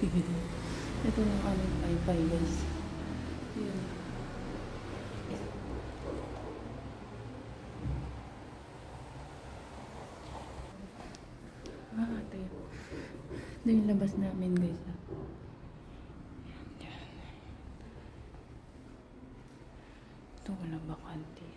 Ito na yung aming paypay guys. Yun. Ito yun. Ito yung labas namin guys. Ito wala bakante.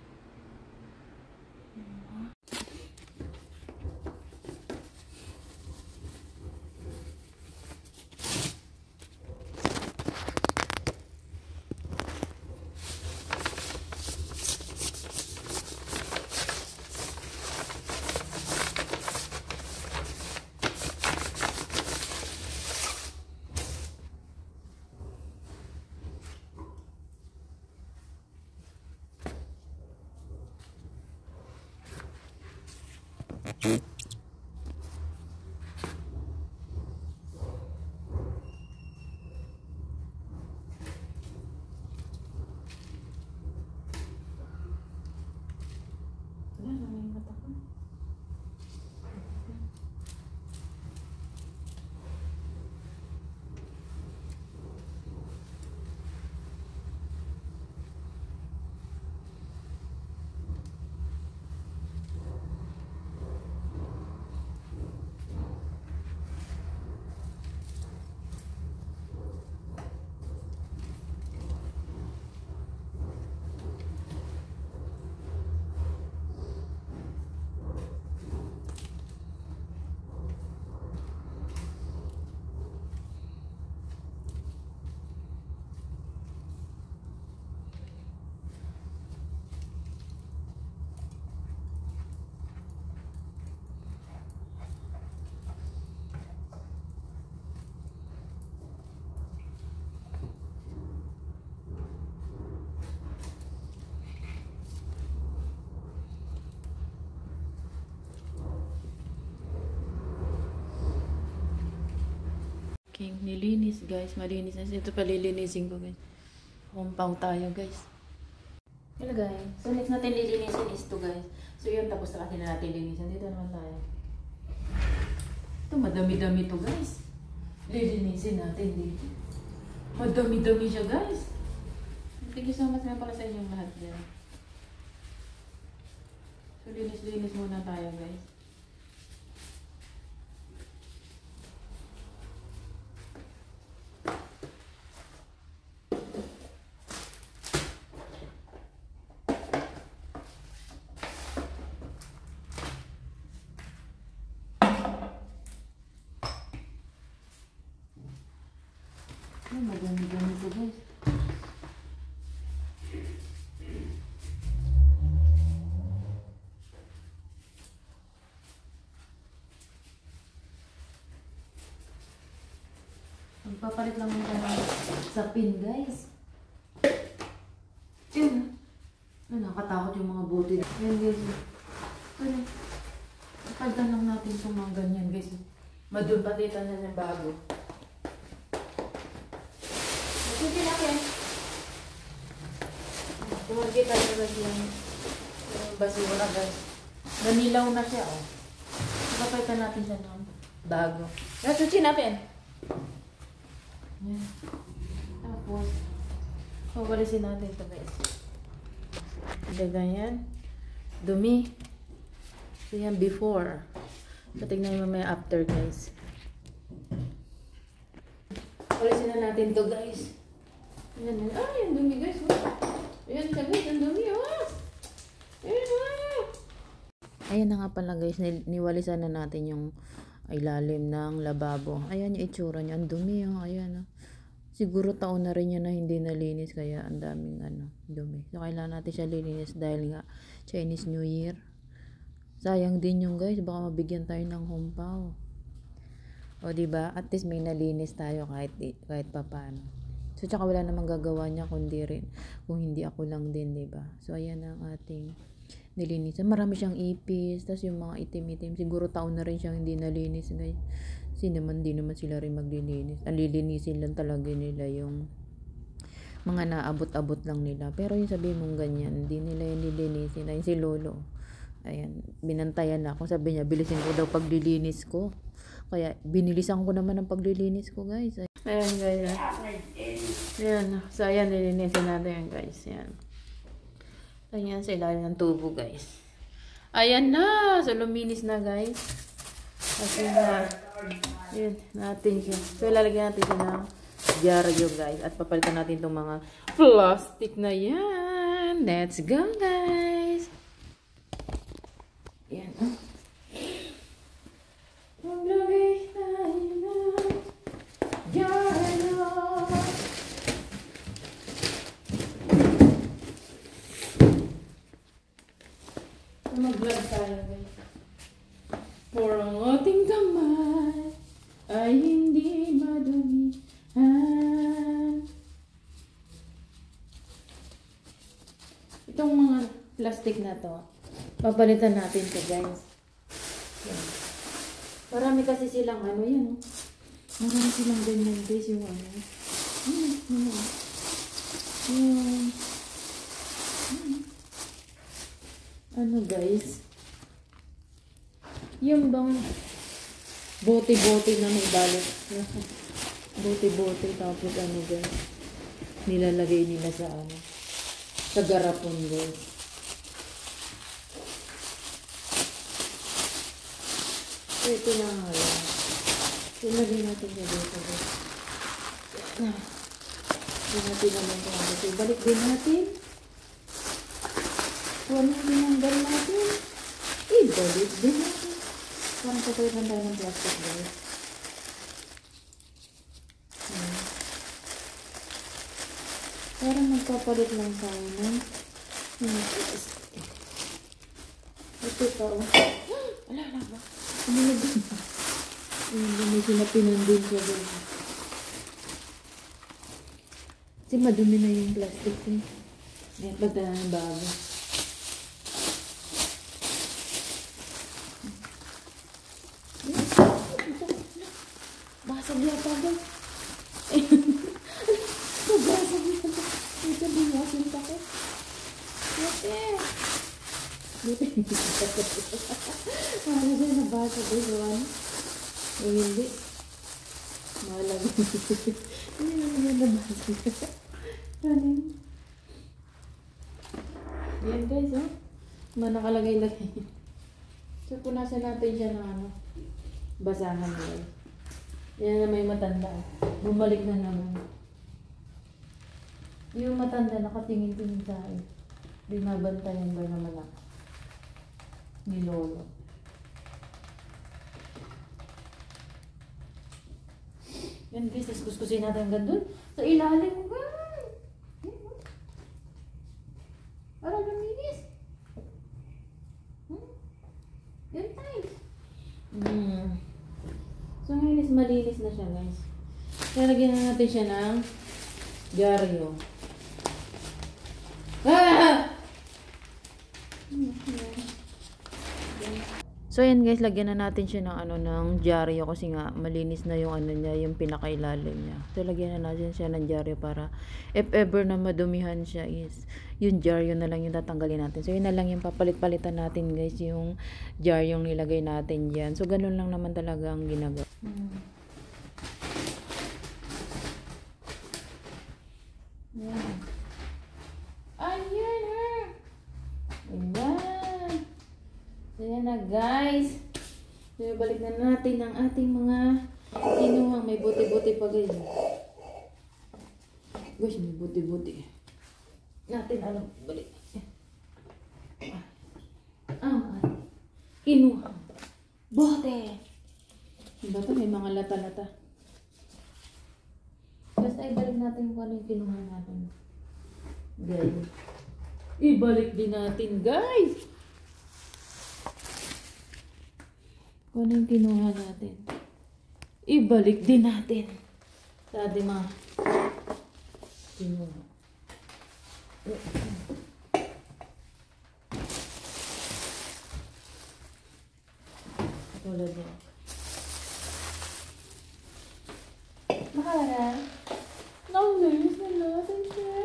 Okay, nilinis guys. Malinis na. Ito pa lilinisin ko guys. Compound tayo guys. Hello guys. So next natin lilinisin is to guys. So yun, tapos na kasi na natin linisin. Dito naman tayo. Ito madami-dami to guys. Lilinisin natin dito. Madami-dami siya guys. Thank you so much nga pala sa inyong lahat dyan. So linis-linis muna tayo guys. Madami-dami ito guys. Magpapalit lang muna ng sapin guys. Yun. Nakatakot yung mga buti. Yan guys. Ano? Pagdan lang natin itong mga ganyan guys. Madulpatitan na ng bago. Sige natin. Tumagkita na guys yung basura guys. Nanilaw na siya oh. Kapalitan natin siya ng bago. Susi natin. Yan. Tapos, pawalisin natin ito guys. Ganyan. Dumi. So yan before. So tignan mo mamaya after guys. Pawalisin na natin ito guys. Ayan, ay, ang dumi guys. Ayan siya guys, ang dumi. Ayan na nga pala guys, niwalisan na natin yung ilalim ng lababo. Ayan yung itsura niya, ang dumi. Ayan. Siguro taon na rin yan na hindi nalinis, kaya ang daming dumi. So kailangan natin siya lilinis dahil nga Chinese New Year. Sayang din yung guys, baka mabigyan tayo ng humpaw. O diba, at least may nalinis tayo kahit papaano. So, tsaka wala namang gagawa niya kung hindi ako lang din, diba? So, ayan ang ating nilinisan. Marami siyang ipis, tas yung mga itim-itim. Siguro taon na rin siyang hindi nalinis, guys. Kasi di naman sila rin maglilinis. Ang lilinisin lang talaga nila yung mga naabot-abot lang nila. Pero yung sabihin mong ganyan, hindi nila yung lilinisin. Ayun si Lolo. Ayan, binantayan na ako. Sabi niya, bilisin ko daw paglilinis ko. Kaya, binilisan ko naman ang paglilinis ko, guys. Ayan guys. Ayan. So ayan, nilinisin natin yan guys. Ayan. Ayan sa ilalim ng tubo guys. Ayan na. So luminis na guys. Kasi na. Ayan natin siya. So lalagyan natin siya ng dyaryo guys. At papalitan natin itong mga plastic na yan. Let's go guys. Ayan. Maglagay tayo ng dyaryo. Mag-vlog tayo guys. For ang ating kamay ay hindi madumihan. Itong mga plastic na to, papalitan natin to guys. Yan. Marami kasi silang ano yan. Marami silang ganyan guys yung ano. Ano guys? Yung bang bote-bote na may balot. Bote-bote tapos ano guys. Nilalagay nila sa ano. Sa garapon guys. So ito na nga lang. Ilagay natin siya dito guys. Hindi natin naman kung ano. So balik din natin. Kung ano tinanggal natin. Ibalik din natin. Parang papalitan tayo ng plastic guys. Parang magpapalit lang tayo ng plastic. Ito pa oh. Wala ba? Umilag din pa. May sinapinan din siya guys. Kasi madumi na yung plastic eh. Ngayon pagdala ng bago. Basag yata guys. Basag yata. Ito binasin pa ko. Buti. Ano dyan nabasag guys. Ano? O hindi. Malag. Hindi naman yung nabasag. Ano? Yan guys oh. Nakalagay-lagay. So punasan natin siya ng ano. Basahan guys. Yan na may matanda. Bumalik na naman. Yung matanda nakatingin-tingin sa akin. Binabantayan ba naman ako? Ni Lolo. Yan guys, tas kuskusin natin hanggang dun. Sa ilalim guys. Para luminis. Yan tayo. So ngayon is malinis na siya guys. Lalagyan na natin siya ng dyaryo. So ayan guys, lagyan na natin siya ng ano ng dyaryo kasi nga malinis na yung ano niya, yung pinakailalim niya. So lagyan na natin siya ng dyaryo para if ever na madumihan siya is yung dyaryo na lang yung tatanggalin natin. So yun na lang yung papalit-palitan natin guys, yung dyaryo yung nilagay natin diyan. So ganun lang naman talaga ang ginagawa. Ayan. Ayan ha. Ayan. So yan na guys. So balik na natin ang ating mga kinuhang. May buti-buti pa guys. Guys, may buti-buti. Natin alam. Balik. Kinuhang. Bote. Diba ito? May mga lata-lata. Basta ibalik natin kung ano yung kinuha natin. Guys. Ibalik din natin guys. Kung ano yung kinuha natin. Ibalik din natin. Sa ating mga kinuha. Tulad yan. Mahara. Naulis na natin siya.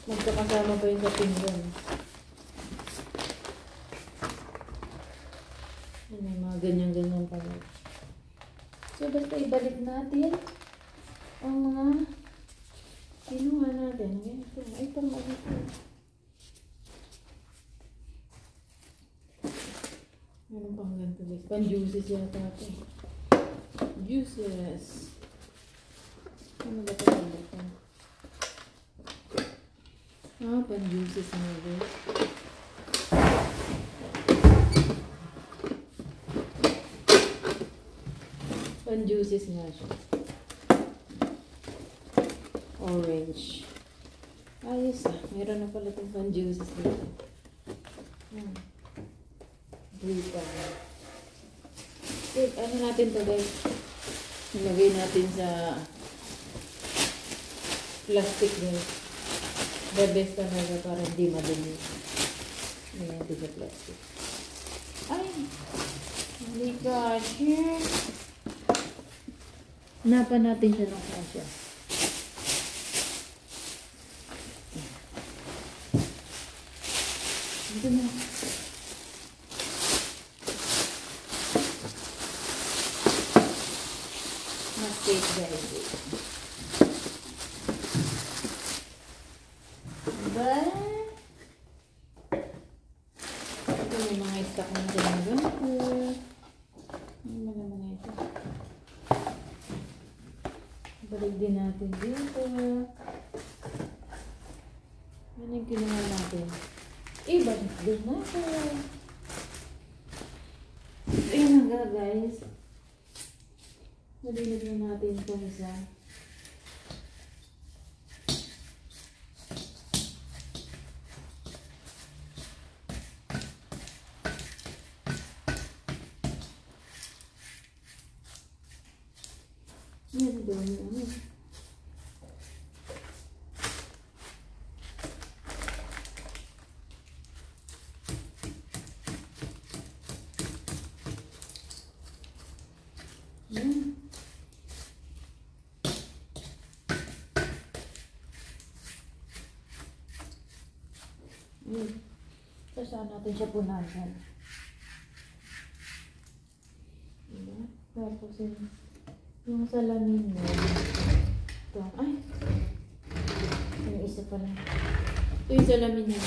Magkakasama pa yun sa pinggan. May mga ganyan-ganyan pa yun. So, basta ibalik natin ang mga kinuha natin. Ayan, ito. Ay, itong ano ito. Meron pang ganito guys. Pan-juices yata ito. Juices. Ano ba ito? Pan-juices na guys. Pan-juices nga siya. Orange. Ayos ah. Meron na pala itong pan-juices dito. Buta. Okay, ano natin to guys? Ilagay natin sa plastic guys. The best talaga para hindi madumi. Ilagay natin sa plastic. Ay! Oh my gosh! Here! Hanapan natin siya ng kasya. Ito na. Mas-safe guys. Diba? Ito may mga stock na dyan ng ganito. Ano naman na ito? Balik din natin dito. Ano yung kinuha natin? Balik din natin. Ayun na guys. Nalinig na natin itong isa. Yan doon yun. So, saan natin siya punasan? Diba? Tapos yung salamin mo. Ito. Ay! Yung isa pala. Ito yung salamin niya.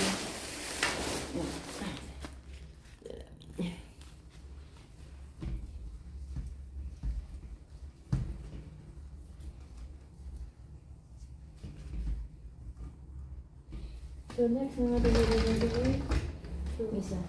So, next na natin gagawin yung isa.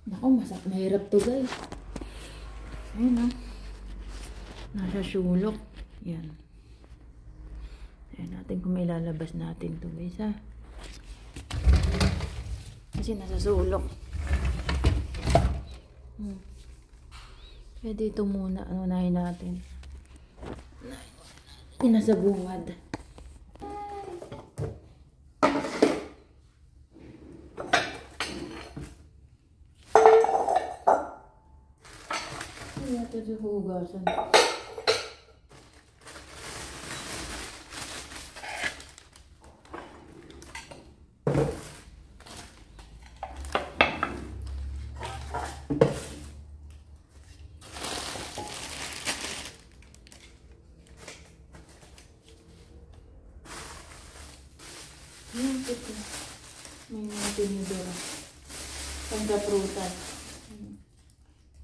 Naku, mahirap to guys. Ayun o. Nasa sulok. Yan. Ayan natin kung may lalabas natin to guys ha. Kasi nasa sulok. Pwede ito muna. Unahin natin. Yung nasa bungad. Kaya ito sa hugasan. Yan, ito. May mga tinidora. Pangkaprutas.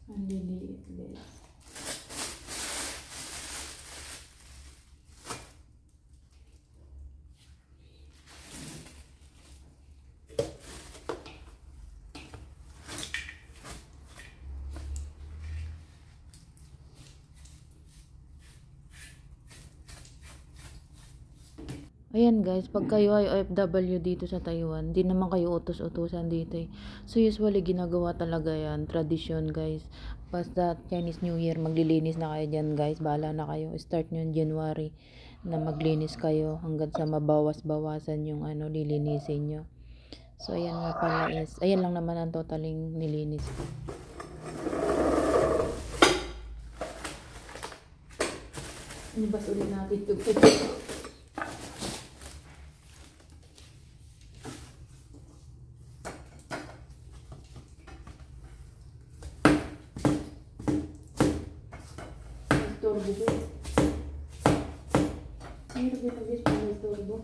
Ang liliit, guys. Ayan guys, pag kayo ay OFW dito sa Taiwan, di naman kayo utos-utusan dito eh. So usually ginagawa talaga yan, tradisyon guys. Basta Chinese New Year, maglilinis na kayo dyan guys, bahala na kayo. Start nyo January na maglinis kayo hanggang sa mabawas-bawasan yung lilinisin nyo. So ayan nga pala is, ayan lang naman ang totaling nilinis ko. Inibas ulit natin ito. Istorbo guys. Mahirap ito guys pag istorbo.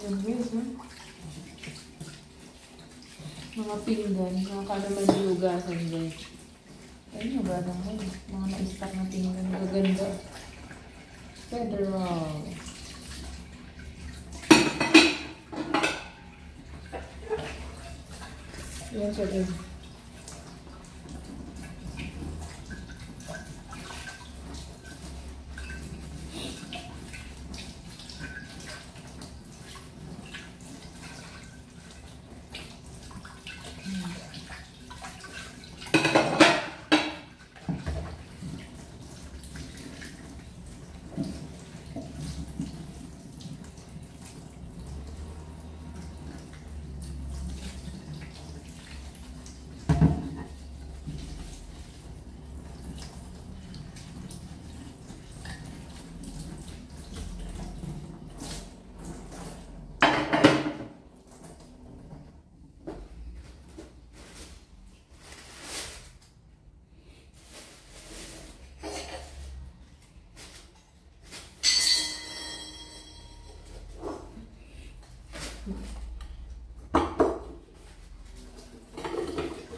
Yan guys, ha? Mga pinggan, nakakala may bilugasan guys. Ayun, magandang guys. Mga na-stack na pinggan, magaganda. Federal. Yan siya guys.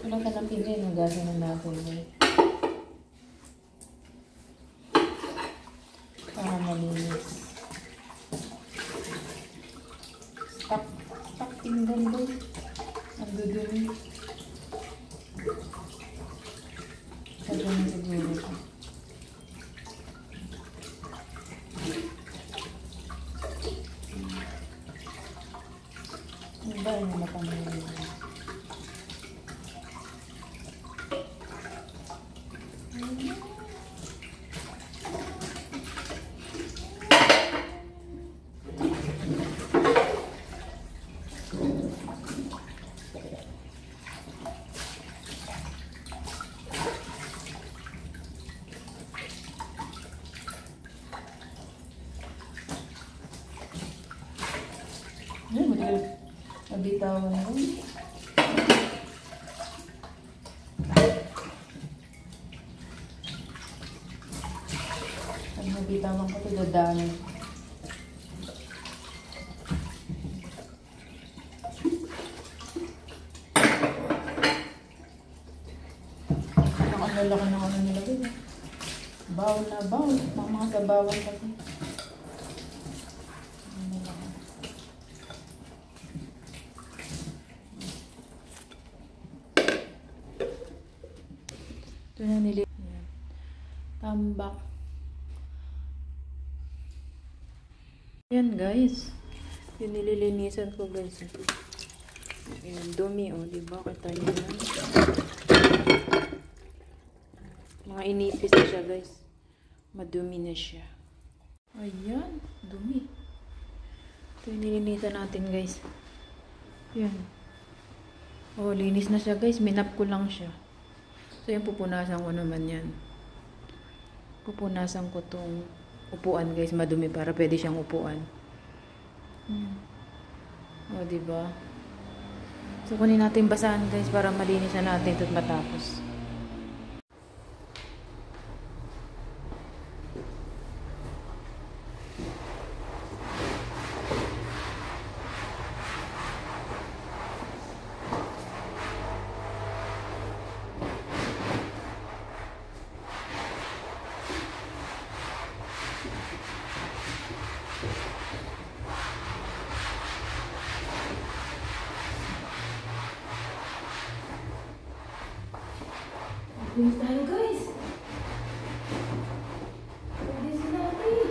Wala ka ng pinggan, nagasin ng natin guys. Para malinis. Stack pinggan guys. Ang dudumi. Sabi na siguro ito. Ang ba yung makamalinis? Nabitawan na yun. Pag nabitawan ko ito, dadami. Ang lalaki ng ano nilagay. Bawal na bawal. Mga sa bawal kasi. Ito na nililinis. Tambak. Yan guys. Yung nililinisan ko guys. Yan, dumi o. Diba? Kita nyo na. Mga inipis na siya guys. Madumi na siya. Ayan. Dumi. Ito yung nilinisan natin guys. Yan. Oh, linis na siya guys. Minap ko lang siya. So, yung pupunasan ko naman yan. Pupunasan ko tong upuan guys. Madumi para pwede siyang upuan. O, diba? So, kunin natin basahan guys para malinis na natin ito at matapos. Linis tayo guys. Linis natin.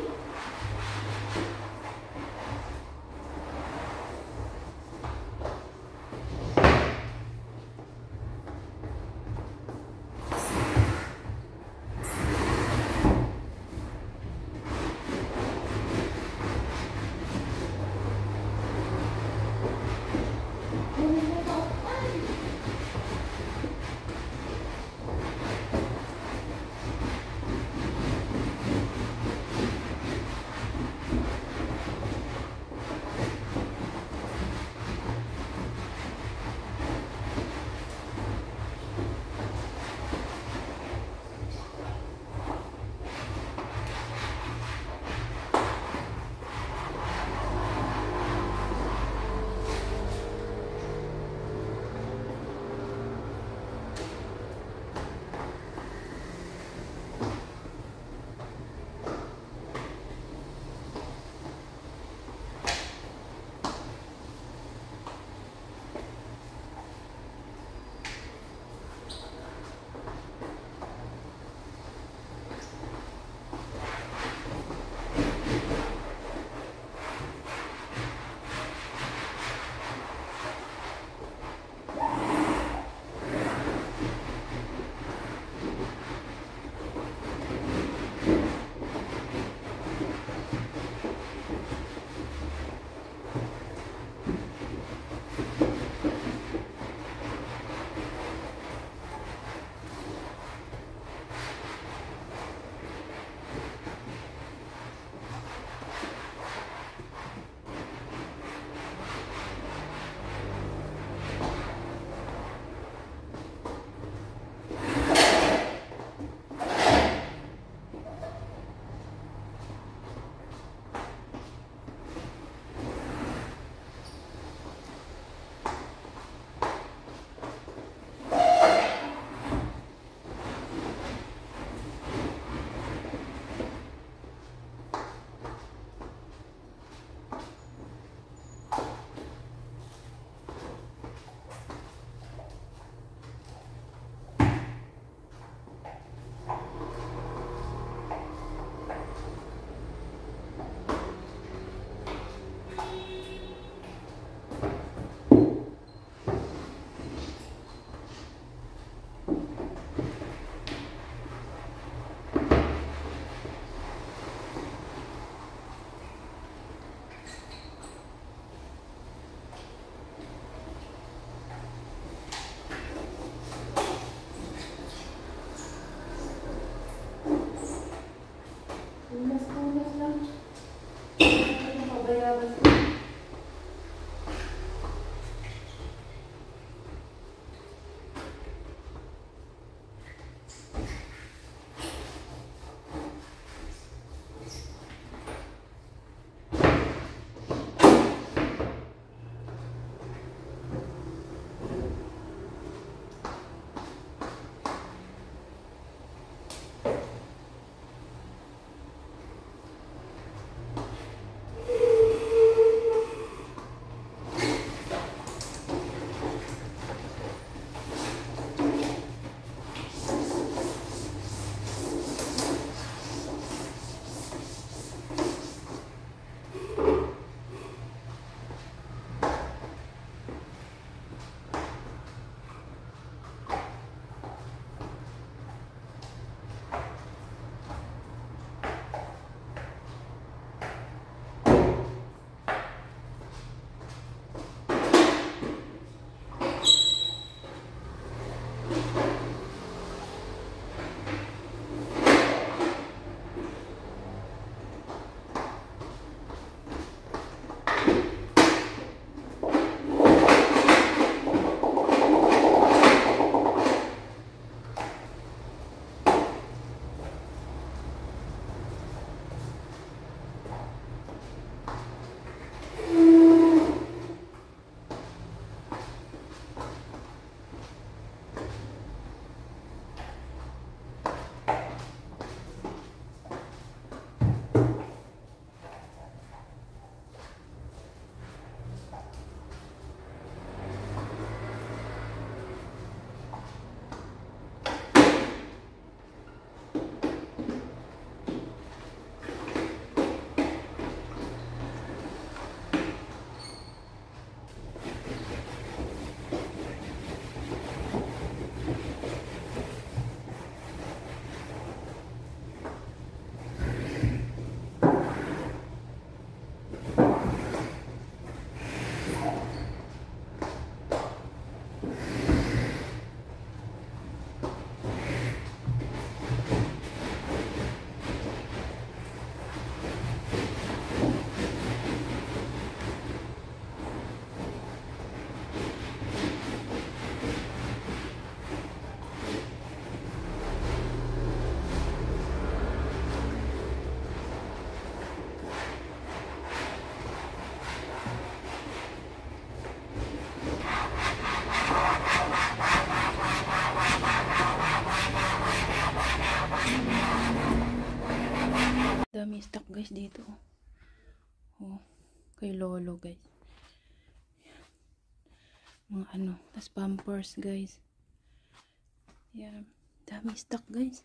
Dami stock guys dito. Oh, kay lolo guys. Mga ano, tas pampers guys. Yan, dami stock guys.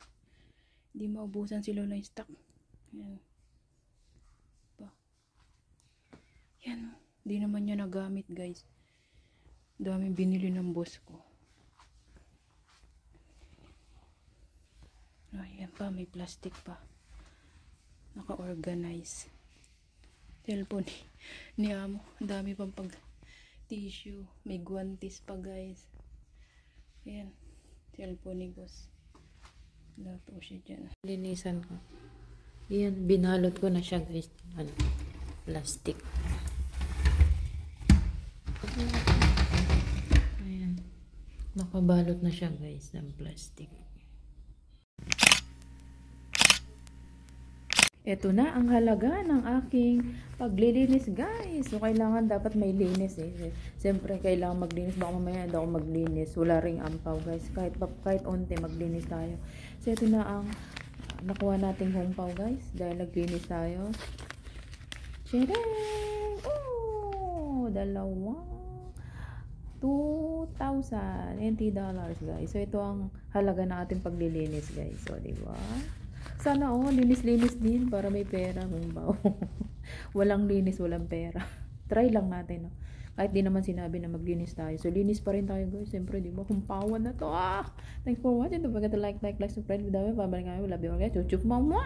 Hindi maubusan si lola yung stock. Yan. Yan, hindi naman niya nagamit guys. Dami binili ng boss ko. Ayan pa, may plastic pa. Naka-organize. Cellphone ni amo. Ang dami pang pag tissue. May guantes pa guys. Ayan. Cellphone ni boss. Wala po siya dyan. Linisan ko. Ayan, binalot ko na siya guys. Ano, plastic. Ayan. Nakabalot na siya guys ng plastic. Ito na ang halaga ng aking paglilinis guys. So kailangan dapat may linis eh. Siyempre kailangan maglinis. Baka mamaya hindi ako maglinis. Wala ring ampaw guys. Kahit unti maglinis tayo. So ito na ang nakuha nating hongpaw guys. Dahil naglinis tayo. Tshireng! Oh! Dalawang $2,000 guys. So ito ang halaga ng ating paglilinis guys. So diba? Sana linis-linis din para may pera mong bao. Walang linis, walang pera. Try lang natin, no? Kahit di naman sinabi na maglinis tayo. So, linis pa rin tayo, guys. Siyempre, di ba? Kumpawan na to. Thanks for watching. Don't forget to like, subscribe. With the way, pabalik kami. Love you all, guys. Chuchup, mama!